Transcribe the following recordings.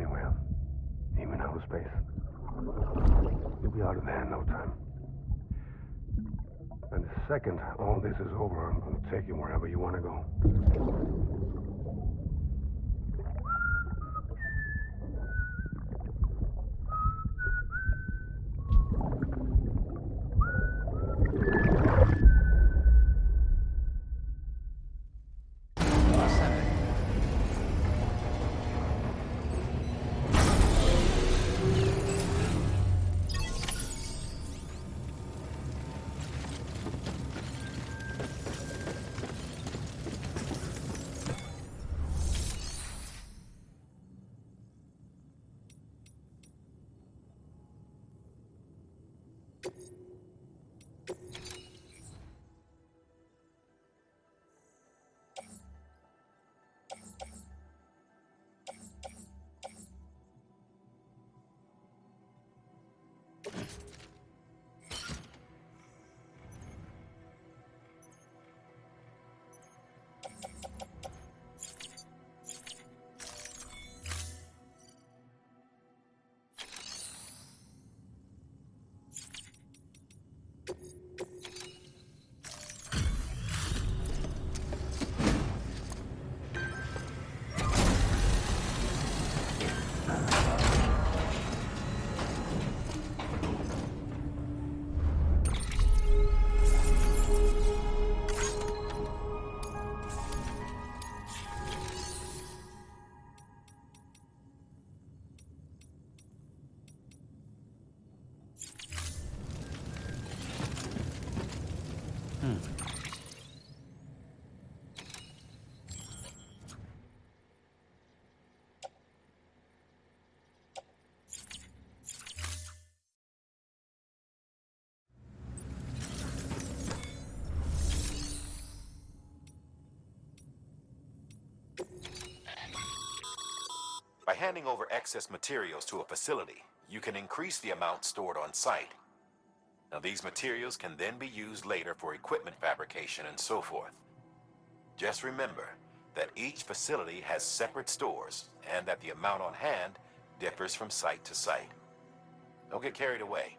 anywhere, even outer space. You'll be out of there in no time. And the second all this is over, I'm going to take you wherever you want to go. By handing over excess materials to a facility, you can increase the amount stored on site. Now, these materials can then be used later for equipment fabrication and so forth. Just remember that each facility has separate stores and that the amount on hand differs from site to site. Don't get carried away.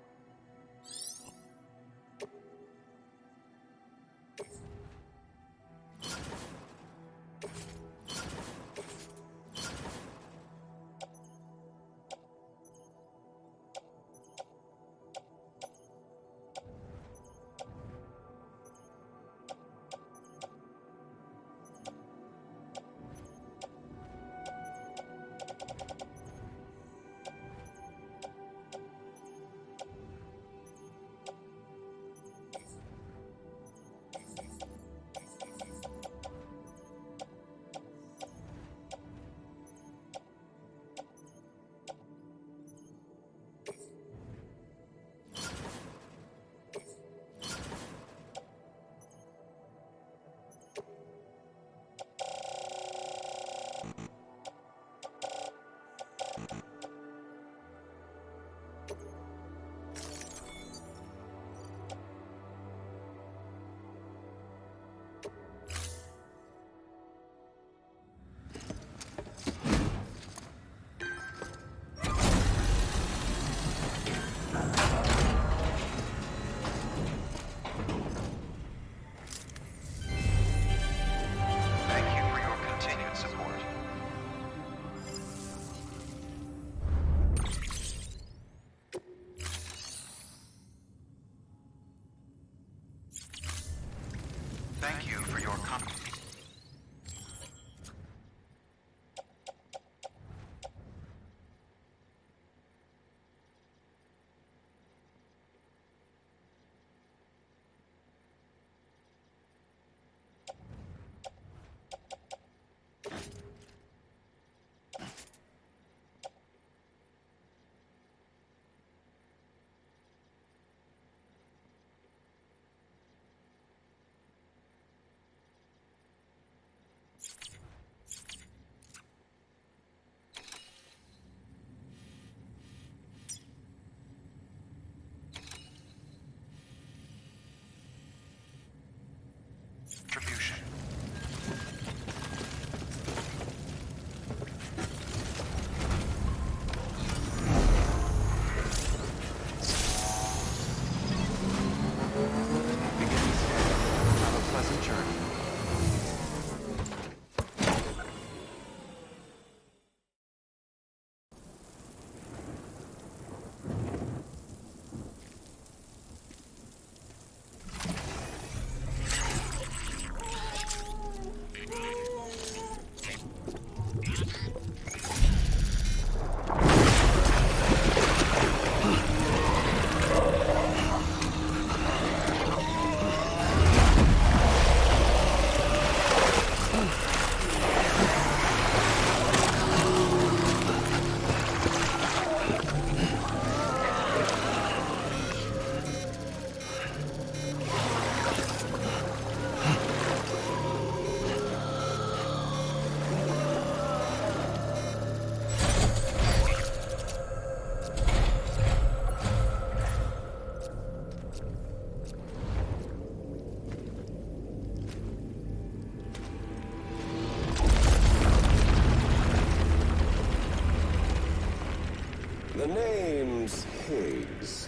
The name's Higgs,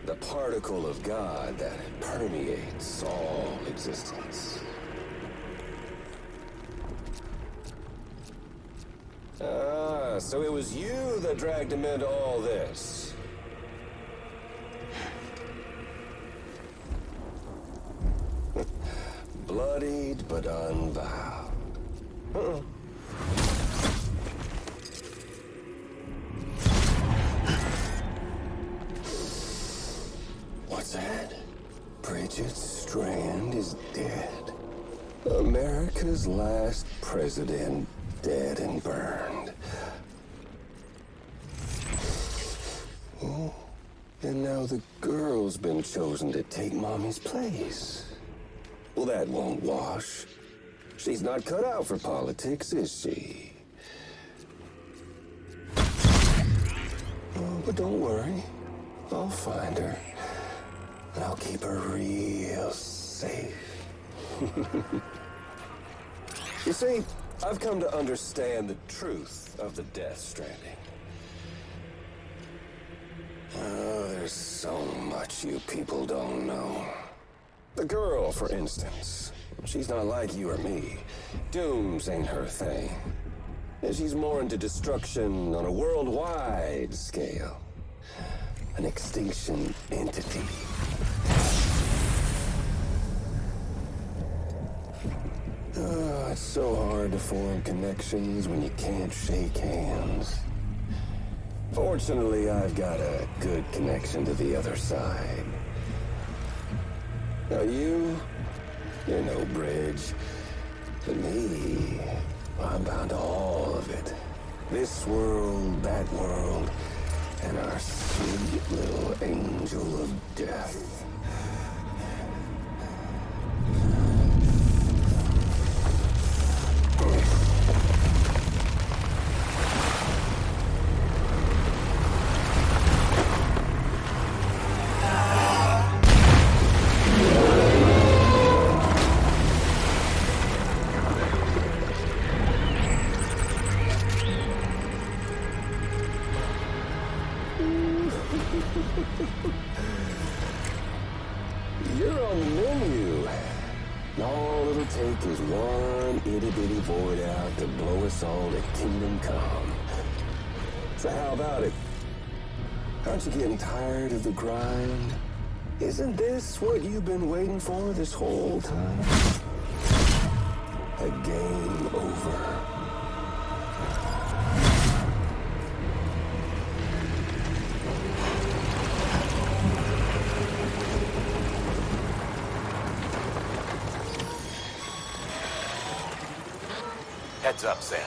the particle of God that permeates all existence. Ah, so it was you that dragged him into all this. Bloodied but unvowed. What's that? Bridget Strand is dead. America's last president dead and burned. Oh, and now the girl's been chosen to take Mommy's place. Well, that won't wash. She's not cut out for politics, is she? Oh, but don't worry. I'll find her. And I'll keep her real safe. You see, I've come to understand the truth of the Death Stranding. Oh, there's so much you people don't know. The girl, for instance, she's not like you or me. Dooms ain't her thing. And she's more into destruction on a worldwide scale. An extinction entity. Oh, it's so hard to form connections when you can't shake hands. Fortunately, I've got a good connection to the other side. Now you're no bridge. But me, I'm bound to all of it. This world, that world, and our sweet little angel of death. You're on the menu. All it'll take is one itty-bitty void out to blow us all to kingdom come. So how about it? Aren't you getting tired of the grind? Isn't this what you've been waiting for this whole time? A game over. Heads up, Sam.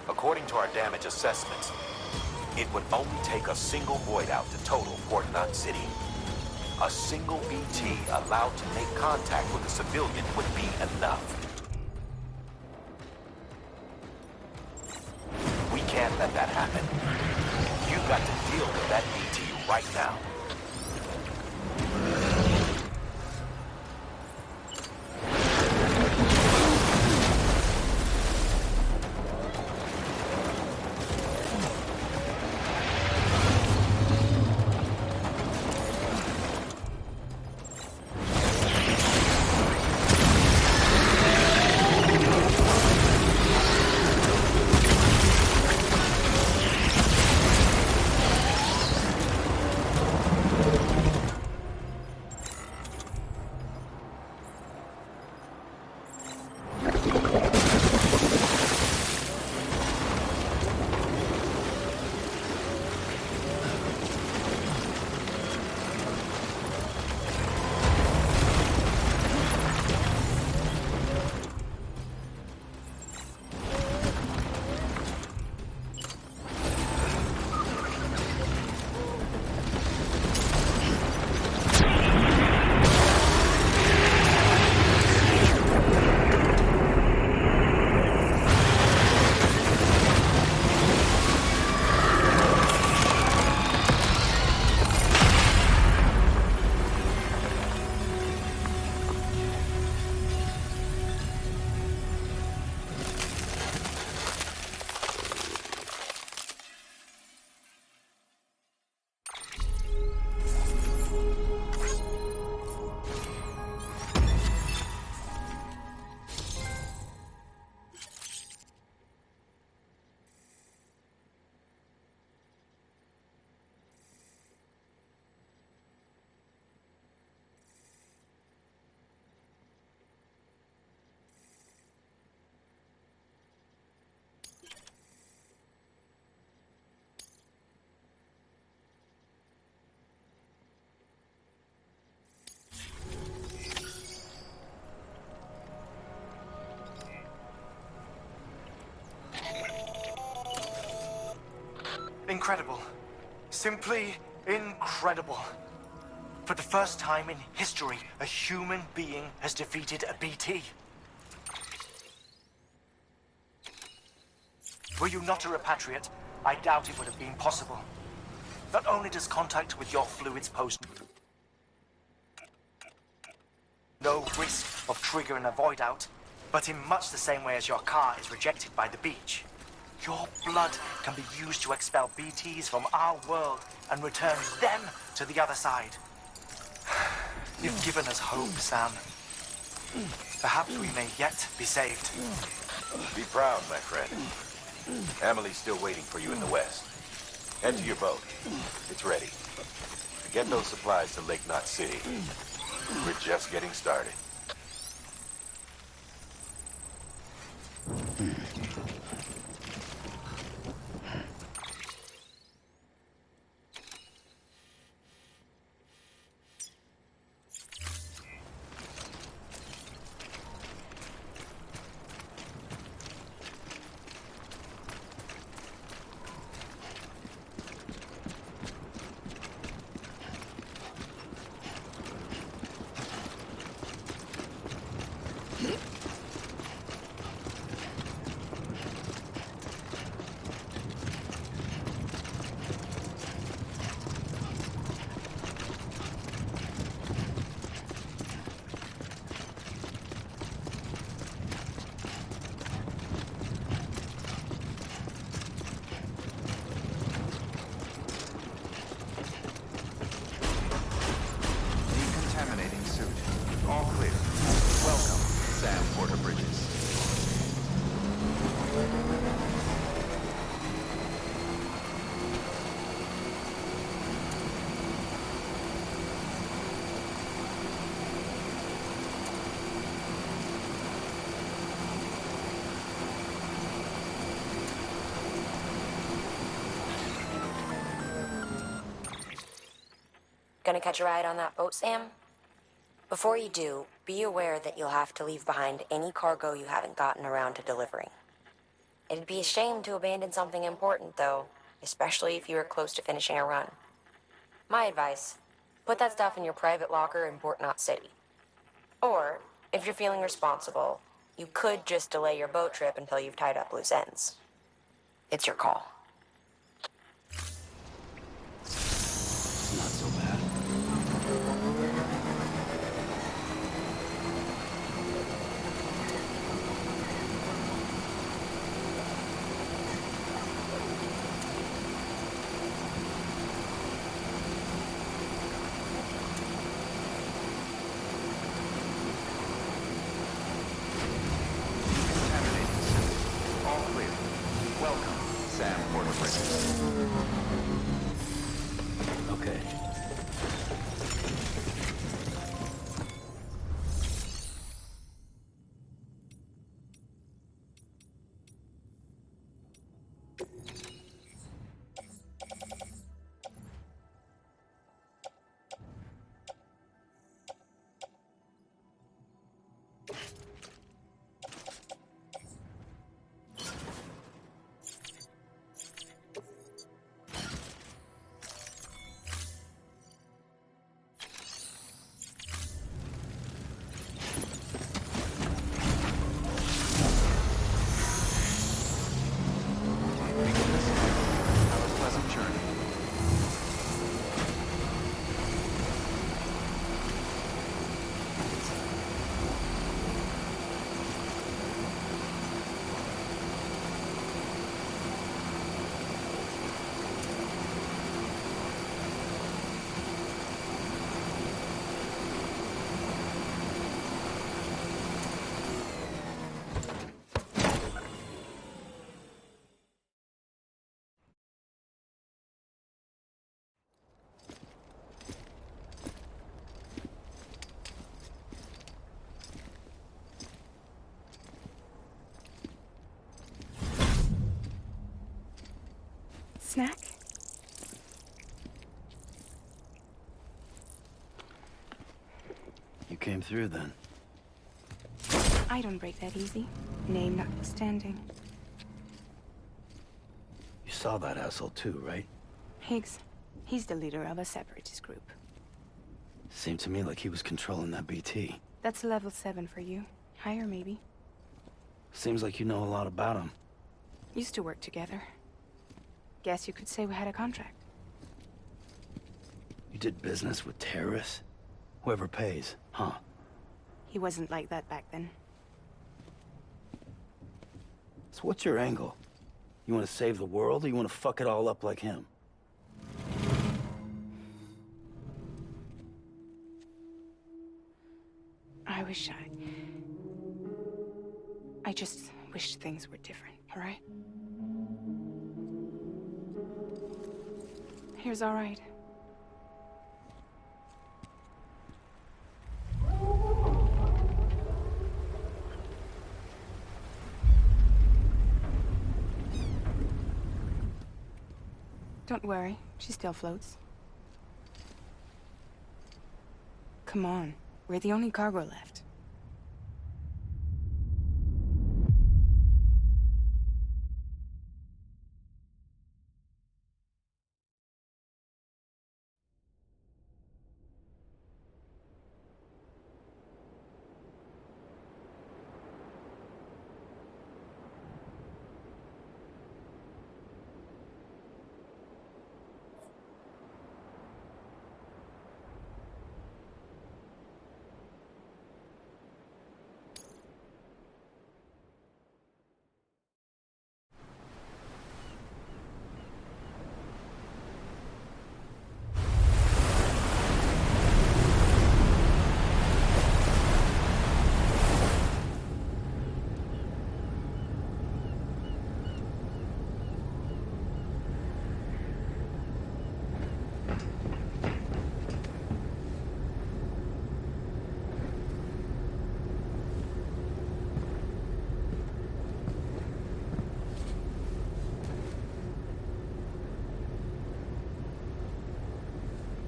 According to our damage assessments, it would only take a single void out to total Port Knot City. A single BT allowed to make contact with a civilian would be enough. We can't let that happen. You've got to deal with that BT right now. Incredible. Simply incredible. For the first time in history, a human being has defeated a BT. Were you not a repatriate, I doubt it would have been possible. Not only does contact with your fluids pose no risk of triggering a void out, but in much the same way as your car is rejected by the beach, your blood can be used to expel BTs from our world and return them to the other side. You've given us hope, Sam. Perhaps we may yet be saved. Be proud, my friend. Amelie's still waiting for you in the west. Head to your boat. It's ready. Get those supplies to Lake Knot City. We're just getting started. Gonna catch a ride on that boat, Sam? Before you do, be aware that you'll have to leave behind any cargo you haven't gotten around to delivering. It'd be a shame to abandon something important, though, especially if you were close to finishing a run. My advice, put that stuff in your private locker in Port Knot City. Or, if you're feeling responsible, you could just delay your boat trip until you've tied up loose ends. It's your call. It's not so bad. Okay. Snack? You came through then. I don't break that easy. Name notwithstanding. You saw that asshole too, right? Higgs. He's the leader of a separatist group. Seemed to me like he was controlling that BT. That's level 7 for you. Higher, maybe. Seems like you know a lot about him. Used to work together. Guess you could say we had a contract. You did business with terrorists? Whoever pays, huh? He wasn't like that back then. So what's your angle? You want to save the world, or you want to fuck it all up like him? I just wished things were different, all right? Here's all right. Don't worry, she still floats. Come on, we're the only cargo left.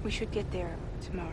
We should get there tomorrow.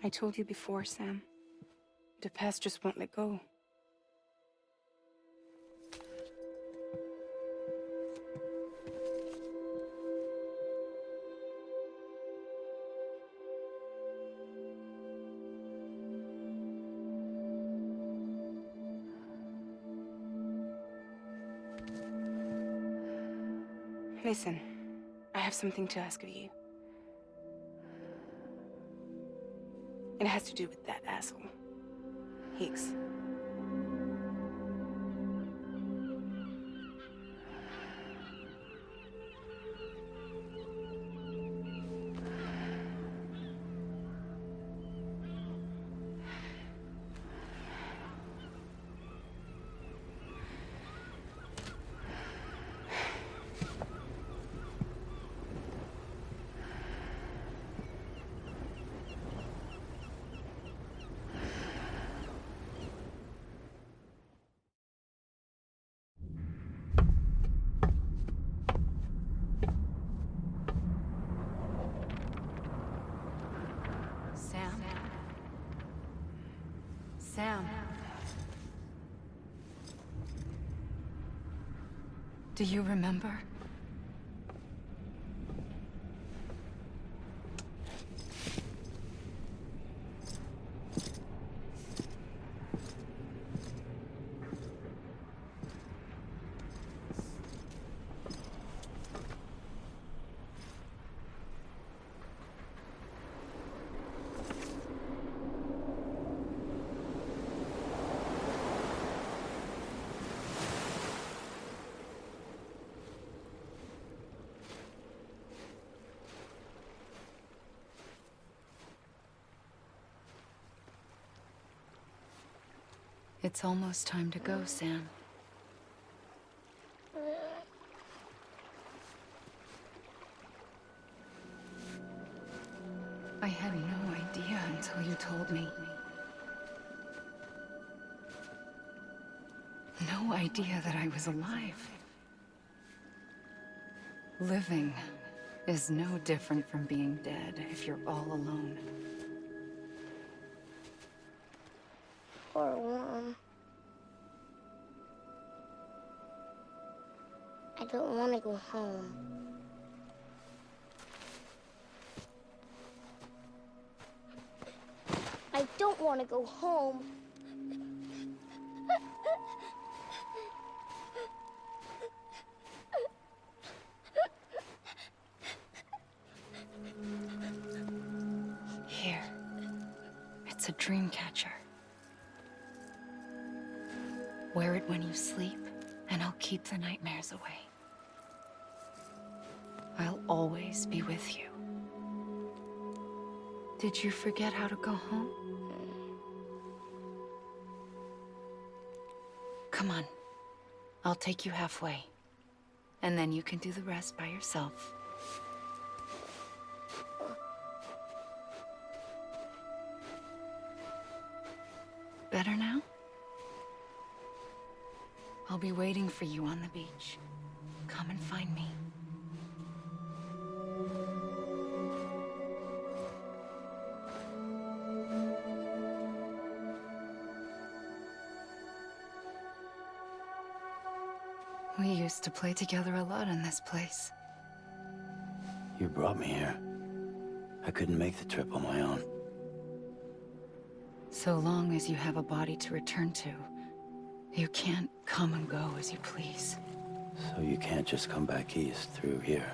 I told you before, Sam. The past just won't let go. Listen, I have something to ask of you. It has to do with that asshole, Higgs. Sam. Do you remember? It's almost time to go, Sam. I had no idea until you told me. No idea that I was alive. Living is no different from being dead if you're all alone. Poor Mom. I don't want to go home. I don't want to go home. Here. It's a dream catcher. Wear it when you sleep, and I'll keep the nightmares away. I'll always be with you. Did you forget how to go home? Come on. I'll take you halfway. And then you can do the rest by yourself. Better now? I'll be waiting for you on the beach. Come and find me. We used to play together a lot in this place. You brought me here. I couldn't make the trip on my own. So long as you have a body to return to, you can't come and go as you please. So you can't just come back east through here?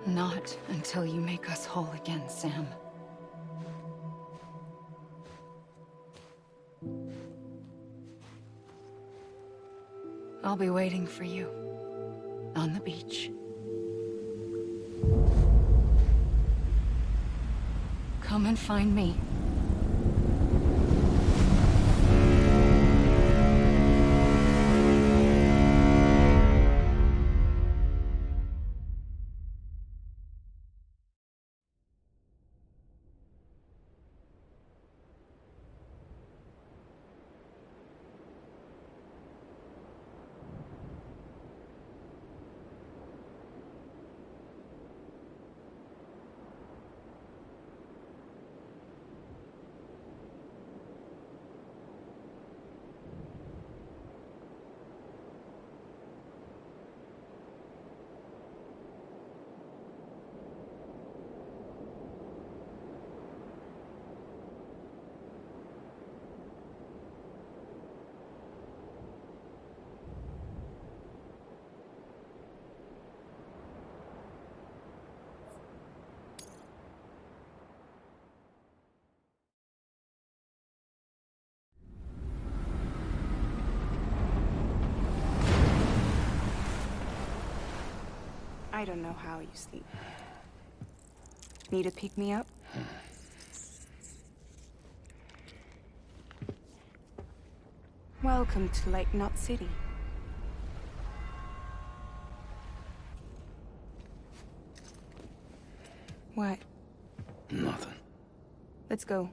Not until you make us whole again, Sam. I'll be waiting for you on the beach. Come and find me. I don't know how you sleep. Need to pick me up? Welcome to Lake Knot City. What? Nothing. Let's go.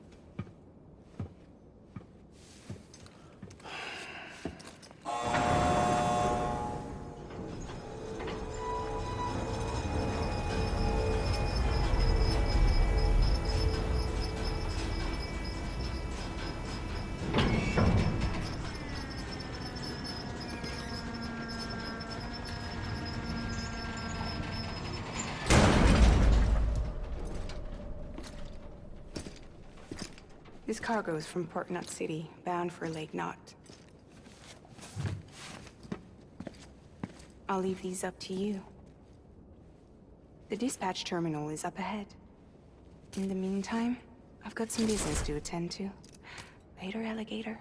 This cargo is from Port Knot City, bound for Lake Knot. I'll leave these up to you. The dispatch terminal is up ahead. In the meantime, I've got some business to attend to. Later, alligator.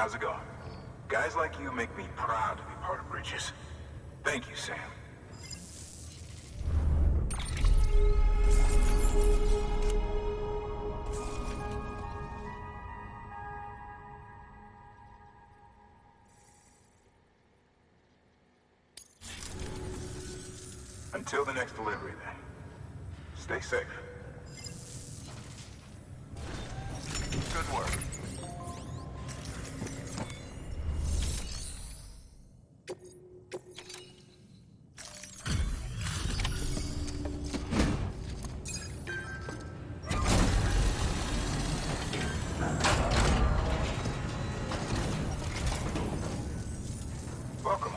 How's it going? Guys like you make me proud to be part of Bridges. Thank you, Sam. Until the next delivery, then. Stay safe. Good work.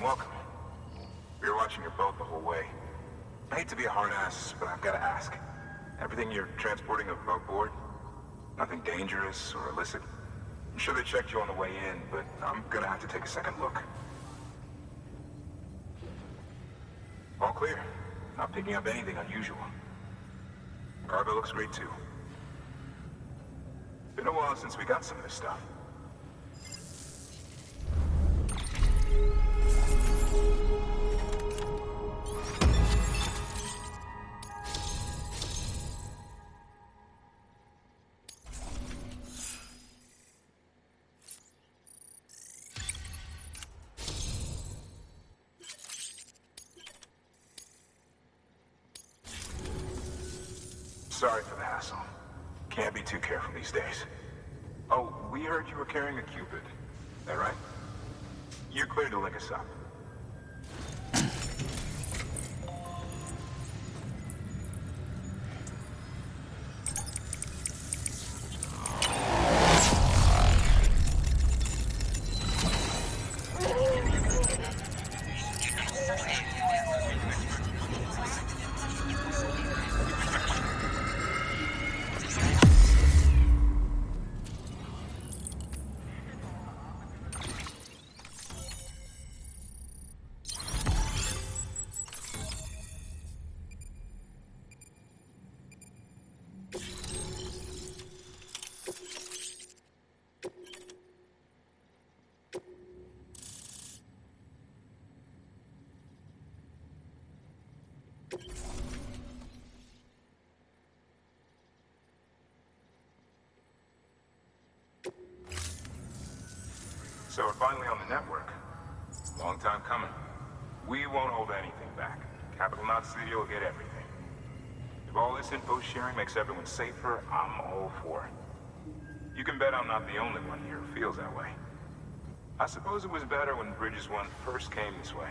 Welcome. We were watching your boat the whole way. I hate to be a hard ass, but I've got to ask. Everything you're transporting above board? Nothing dangerous or illicit? I'm sure they checked you on the way in, but I'm gonna have to take a second look. All clear. Not picking up anything unusual. Cargo looks great too. Been a while since we got some of this stuff. Sorry for the hassle. Can't be too careful these days. Oh, we heard you were carrying a Cupid. That right? You're clear to link us up. So we're finally on the network. Long time coming. We won't hold anything back. Capital Knot Studio will get everything. If all this info sharing makes everyone safer, I'm all for it. You can bet I'm not the only one here who feels that way. I suppose it was better when Bridges 1 first came this way.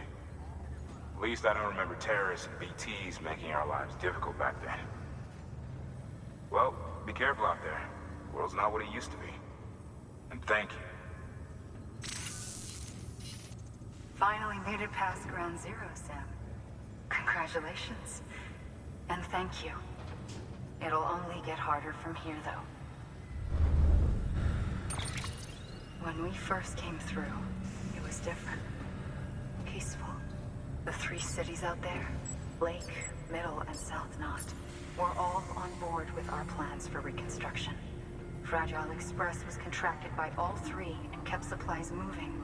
At least I don't remember terrorists and BTs making our lives difficult back then. Well, be careful out there. The world's not what it used to be. And thank you. Finally made it past Ground Zero, Sam. Congratulations. And thank you. It'll only get harder from here, though. When we first came through, it was different. Peaceful. The 3 cities out there, Lake, Middle, and South Knot, were all on board with our plans for reconstruction. Fragile Express was contracted by all 3 and kept supplies moving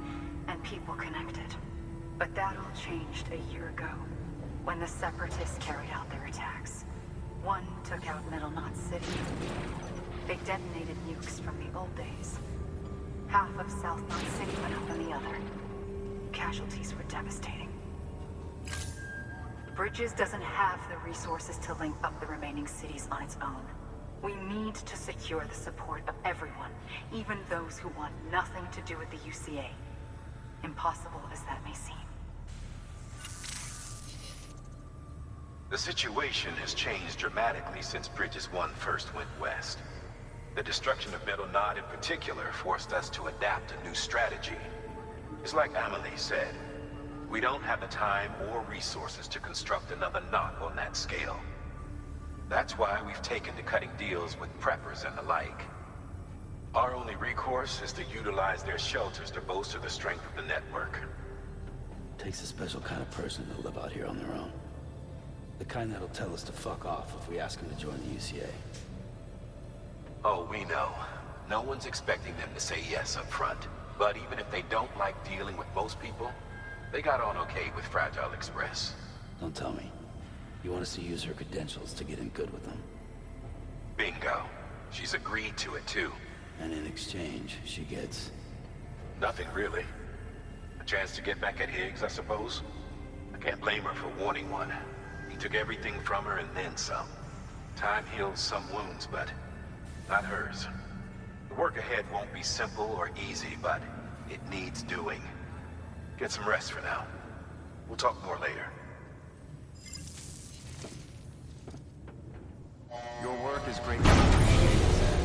and people connected. But that all changed a year ago, when the Separatists carried out their attacks. One took out Middle Knot City. They detonated nukes from the old days. Half of South Knot City went up on the other. Casualties were devastating. Bridges doesn't have the resources to link up the remaining cities on its own. We need to secure the support of everyone, even those who want nothing to do with the UCA. Impossible as that may seem. The situation has changed dramatically since Bridges 1 first went west. The destruction of Middle Knot in particular forced us to adapt a new strategy. It's like Amelie said, we don't have the time or resources to construct another knot on that scale. That's why we've taken to cutting deals with preppers and the like. Our only recourse is to utilize their shelters to bolster the strength of the network. Takes a special kind of person to live out here on their own. The kind that'll tell us to fuck off if we ask them to join the UCA. Oh, we know. No one's expecting them to say yes up front. But even if they don't like dealing with most people, they got on okay with Fragile Express. Don't tell me. You want us to use her credentials to get in good with them? Bingo. She's agreed to it too. And in exchange, she gets... Nothing really. A chance to get back at Higgs, I suppose. I can't blame her for wanting one. He took everything from her and then some. Time heals some wounds, but not hers. The work ahead won't be simple or easy, but it needs doing. Get some rest for now. We'll talk more later. Your work is greatly appreciated, Sam.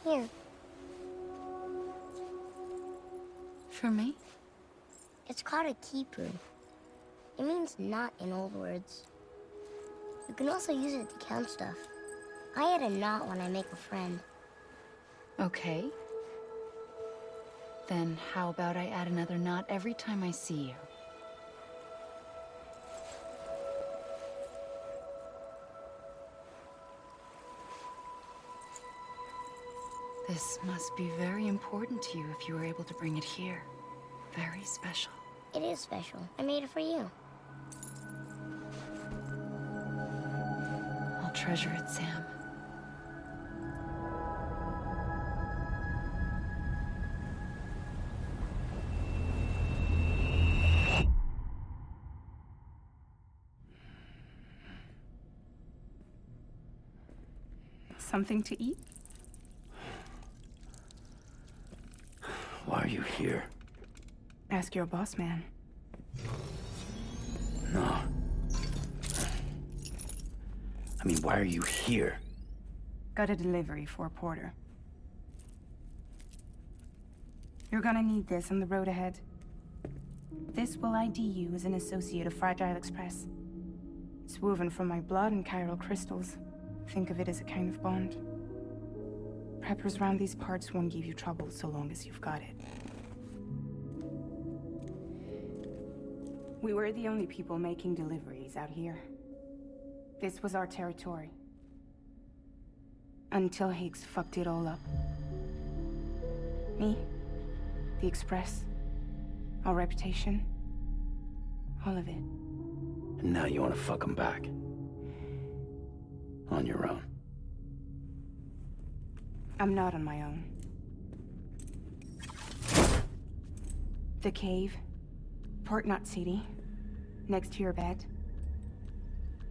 Here. For me? It's called a keeper. It means knot in old words. You can also use it to count stuff. I add a knot when I make a friend. Okay. Then how about I add another knot every time I see you? This must be very important to you if you were able to bring it here. Very special. It is special. I made it for you. I'll treasure it, Sam. Something to eat? Why are you here? Ask your boss man. No. I mean, why are you here? Got a delivery for a porter. You're gonna need this on the road ahead. This will ID you as an associate of Fragile Express. It's woven from my blood and chiral crystals. Think of it as a kind of bond. Preppers around these parts won't give you trouble so long as you've got it. We were the only people making deliveries out here. This was our territory. Until Higgs fucked it all up. Me, the Express, our reputation, all of it. And now you want to fuck them back. On your own. I'm not on my own. The cave, Port Knot City, next to your bed.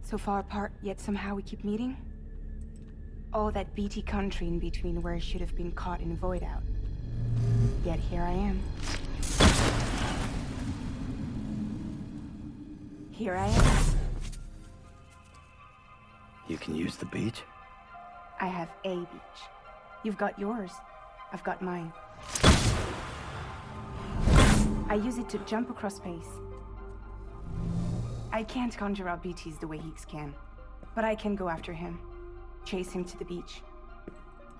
So far apart, yet somehow we keep meeting. All that BT country in between where I should have been caught in Void Out. Yet here I am. Here I am. You can use the beach? I have a beach. You've got yours. I've got mine. I use it to jump across space. I can't conjure up BTs the way Higgs can, but I can go after him. Chase him to the beach.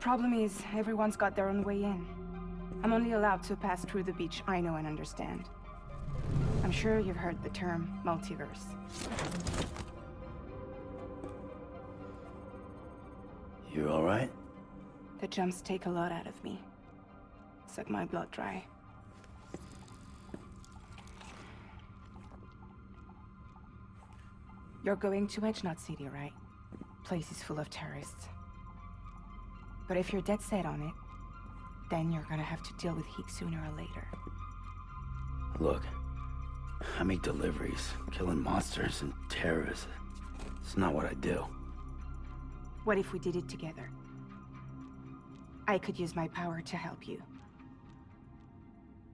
Problem is, everyone's got their own way in. I'm only allowed to pass through the beach I know and understand. I'm sure you've heard the term multiverse. You all right? The jumps take a lot out of me. Suck my blood dry. You're going to Edge Knot City, right? Place is full of terrorists. But if you're dead set on it, then you're gonna have to deal with Higgs sooner or later. Look, I make deliveries, killing monsters and terrorists. It's not what I do. What if we did it together? I could use my power to help you.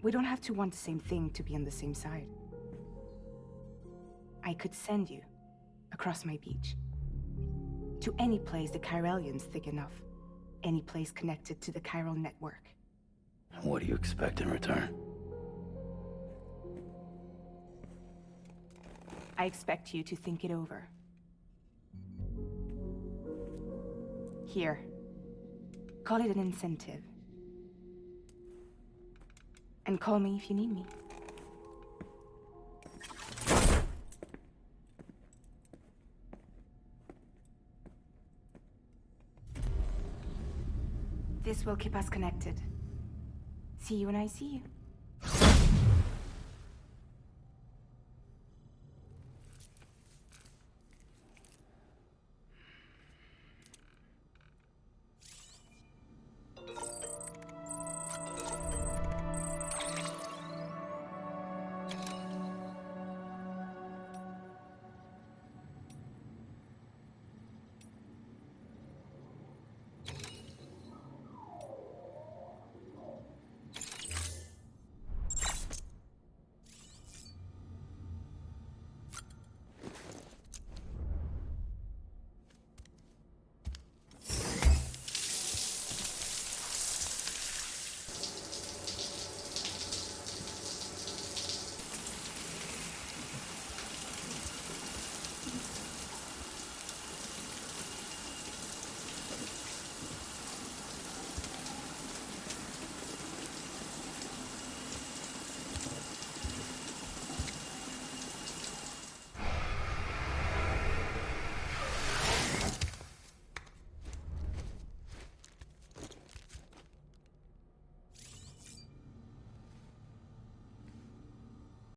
We don't have to want the same thing to be on the same side. I could send you across my beach. To any place the Chiralian's thick enough. Any place connected to the chiral network. What do you expect in return? I expect you to think it over. Here. Call it an incentive. And call me if you need me. This will keep us connected. See you when I see you.